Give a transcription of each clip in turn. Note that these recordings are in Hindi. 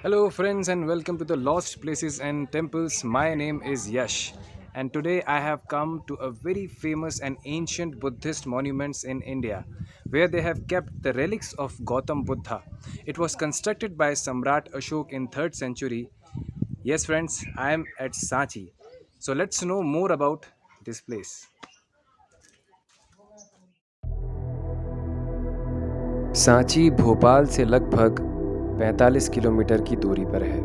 Hello, friends, and welcome to the Lost Places and Temples. My name is Yash, and today I have come to a very famous and ancient Buddhist monuments in India, where they have kept the relics of Gautam Buddha. It was constructed by Samrat Ashok in 3rd century. Yes, friends, I am at Sanchi. So let's know more about this place. Sanchi Bhopal से लगभग 45 किलोमीटर की दूरी पर है।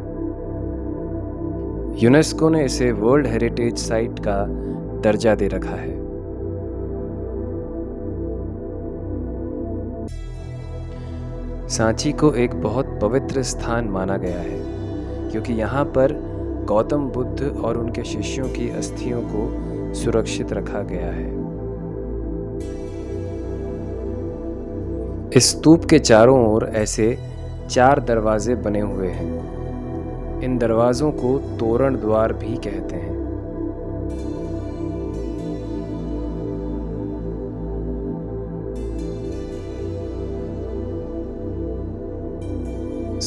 यूनेस्को ने इसे वर्ल्ड हेरिटेज साइट का दर्जा दे रखा है। सांची को एक बहुत पवित्र स्थान माना गया है क्योंकि यहाँ पर गौतम बुद्ध और उनके शिष्यों की अस्थियों को सुरक्षित रखा गया है। इस स्तूप के चारों ओर ऐसे 4 दरवाजे बने हुए हैं। इन दरवाज़ों को तोरण द्वार भी कहते हैं।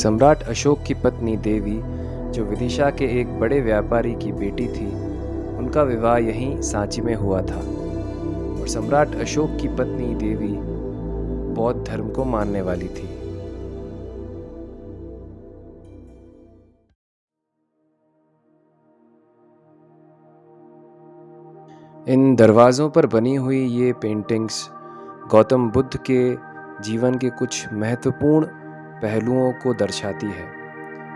सम्राट अशोक की पत्नी देवी, जो विदिशा के एक बड़े व्यापारी की बेटी थी, उनका विवाह यहीं सांची में हुआ था। और सम्राट अशोक की पत्नी देवी बौद्ध धर्म को मानने वाली थी। इन दरवाज़ों पर बनी हुई ये पेंटिंग्स गौतम बुद्ध के जीवन के कुछ महत्वपूर्ण पहलुओं को दर्शाती है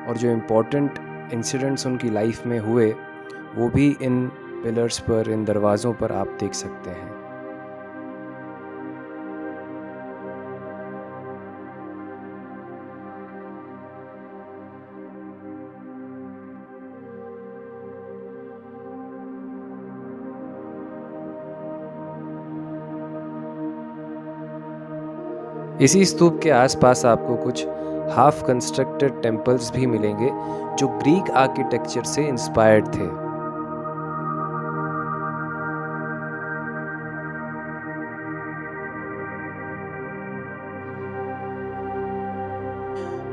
और जो इम्पोर्टेंट इंसिडेंट्स उनकी लाइफ में हुए वो भी इन पिलर्स पर, इन दरवाज़ों पर आप देख सकते हैं। इसी स्तूप के आसपास आपको कुछ हाफ कंस्ट्रक्टेड टेम्पल्स भी मिलेंगे जो ग्रीक आर्किटेक्चर से इंस्पायर्ड थे।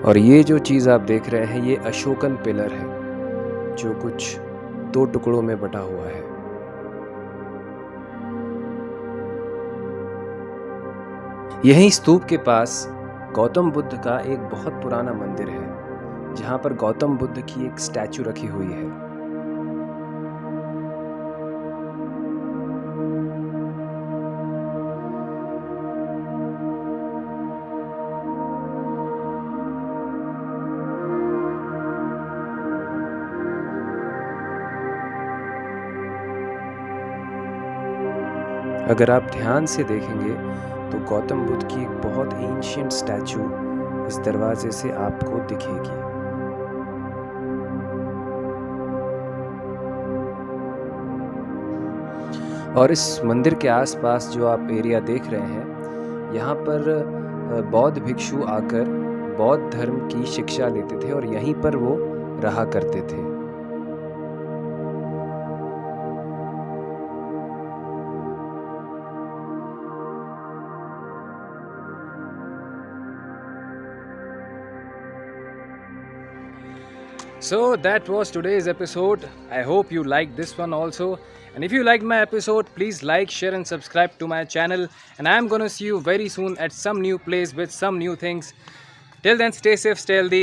और ये जो चीज़ आप देख रहे हैं ये अशोकन पिलर है जो कुछ 2 टुकड़ों में बटा हुआ है। यहीं स्तूप के पास गौतम बुद्ध का एक बहुत पुराना मंदिर है जहां पर गौतम बुद्ध की एक स्टैचू रखी हुई है। अगर आप ध्यान से देखेंगे तो गौतम बुद्ध की एक बहुत एंशिएंट स्टैचू इस दरवाजे से आपको दिखेगी। और इस मंदिर के आसपास जो आप एरिया देख रहे हैं, यहाँ पर बौद्ध भिक्षु आकर बौद्ध धर्म की शिक्षा लेते थे और यहीं पर वो रहा करते थे। So that was today's episode. I hope you liked this one also. And if you liked my episode, please like, share and subscribe to my channel. And I am going to see you very soon at some new place with some new things. Till then, stay safe, stay healthy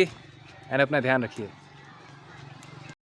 and अपना ध्यान रखिए।